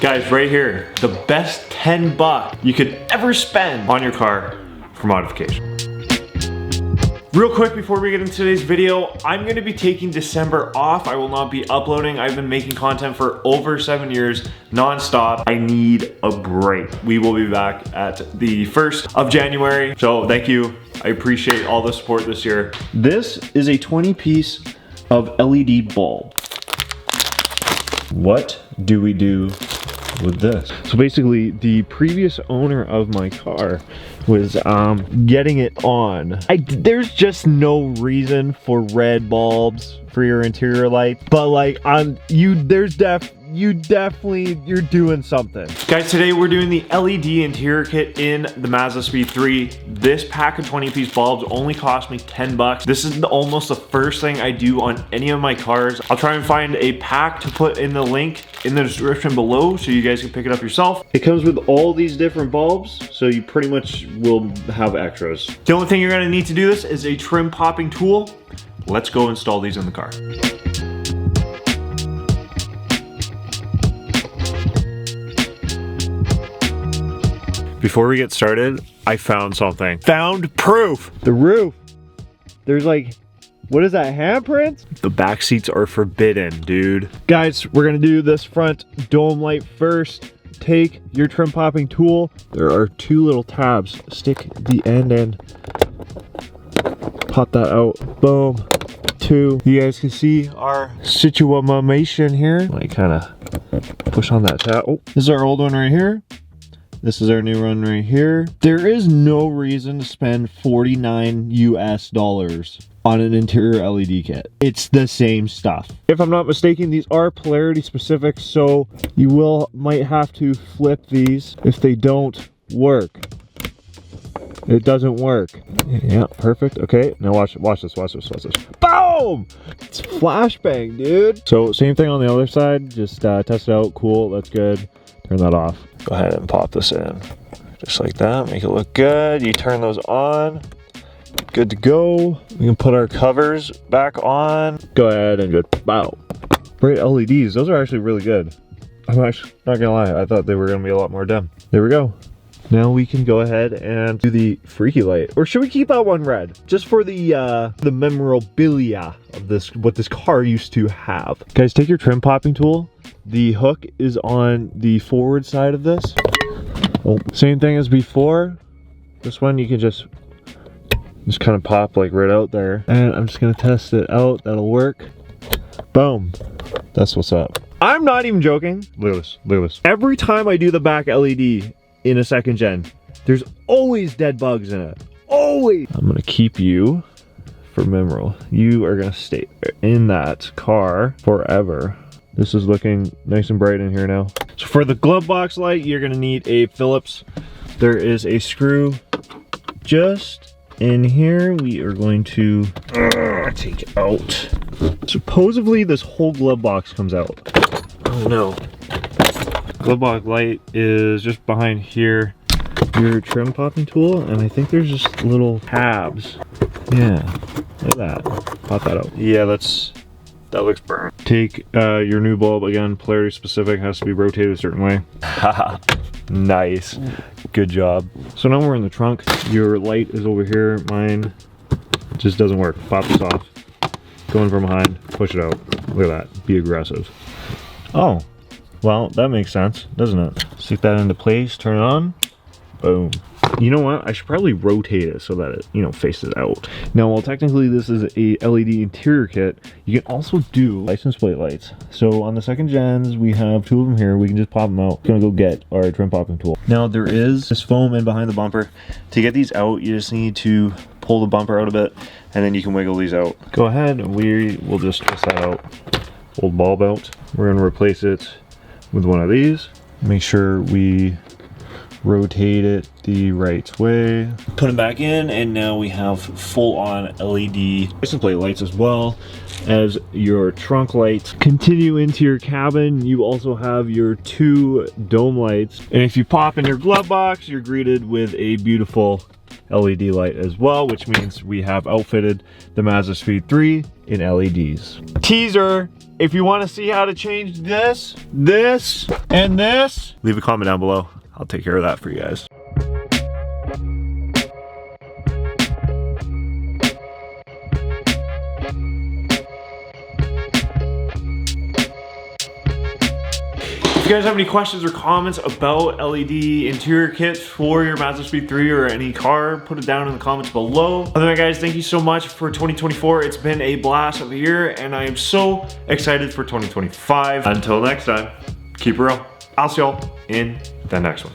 Guys, right here, the best 10 bucks you could ever spend on your car for modification. Real quick before we get into today's video, I'm gonna be taking December off. I will not be uploading. I've been making content for over 7 years, non-stop. I need a break. We will be back at the 1st of January. So thank you. I appreciate all the support this year. This is a 20-piece of LED bulb. What do we do with this? So basically, the previous owner of my car was getting it on. There's just no reason for red bulbs for your interior light, but like you're doing something. Guys, today we're doing the LED interior kit in the MazdaSpeed 3. This pack of 20-piece bulbs only cost me 10 bucks. This is almost the first thing I do on any of my cars. I'll try and find a pack to put in the link in the description below so you guys can pick it up yourself. It comes with all these different bulbs, so you pretty much will have extras. The only thing you're gonna need to do this is a trim popping tool. Let's go install these in the car. Before we get started, I found something. Found proof! The roof. There's like, what is that, handprints? The back seats are forbidden, dude. Guys, we're gonna do this front dome light first. Take your trim popping tool. There are 2 little tabs. Stick the end in. Pop that out. Boom. 2. You guys can see our situation here. Like kind of push on that tab. Oh, this is our old one right here. This is our new one right here. There is no reason to spend $49 US on an interior LED kit. It's the same stuff. If I'm not mistaken, these are polarity specific, so you might have to flip these if they don't work. It doesn't work. Yeah, perfect. Okay, now watch this. Boom! It's flashbang, dude. So same thing on the other side. Just test it out. Cool, that's good. Turn that off. Go ahead and pop this in. Just like that, make it look good. You turn those on. Good to go. We can put our covers back on. Go ahead and just bow. Bright LEDs, those are actually really good. I'm actually not gonna lie, I thought they were gonna be a lot more dim. There we go. Now we can go ahead and do the freaky light. Or should we keep that one red? Just for the memorabilia of this, what this car used to have. Guys, take your trim popping tool. The hook is on the forward side of this. Oh, same thing as before. This one you can just kind of pop like right out there. And I'm just gonna test it out. That'll work. Boom. That's what's up. I'm not even joking. Look at this. Every time I do the back LED in a second gen, there's always dead bugs in it. Always. I'm gonna keep you for memorial. You are gonna stay in that car forever. This is looking nice and bright in here now. So for the glove box light, you're gonna need a Phillips. There is a screw just in here. We are going to take it out. Supposedly this whole glove box comes out. Oh no. Glove box light is just behind here. Your trim popping tool, and I think there's just little tabs. Yeah, look at that. Pop that out. Yeah, that looks burnt. Take your new bulb, again, polarity specific, has to be rotated a certain way. Haha, nice, good job. So now we're in the trunk. Your light is over here. Mine just doesn't work. Pop this off. Go in from behind, push it out. Look at that, be aggressive. Oh, well, that makes sense, doesn't it? Stick that into place, turn it on, boom. You know what? I should probably rotate it so that it, faces out. Now, while technically this is a LED interior kit, you can also do license plate lights. So on the second gens, we have 2 of them here. We can just pop them out. Gonna go get our trim popping tool. Now, there is this foam in behind the bumper. To get these out, you just need to pull the bumper out a bit, and then you can wiggle these out. Go ahead, and we will just twist that out. Old bulb out. We're gonna replace it with one of these. Make sure we rotate it the right way. Put it back in, and now we have full-on LED license plate lights as well as your trunk lights. Continue into your cabin. You also have your 2 dome lights. And if you pop in your glove box, you're greeted with a beautiful LED light as well, which means we have outfitted the MazdaSpeed 3 in LEDs. Teaser, If you want to see how to change this, and this, leave a comment down below. I'll take care of that for you guys. If you guys have any questions or comments about LED interior kits for your MazdaSpeed 3 or any car, put it down in the comments below. Other than that, guys, thank you so much for 2024. It's been a blast of a year, and I am so excited for 2025. Until next time, keep it real. I'll see y'all in the next one.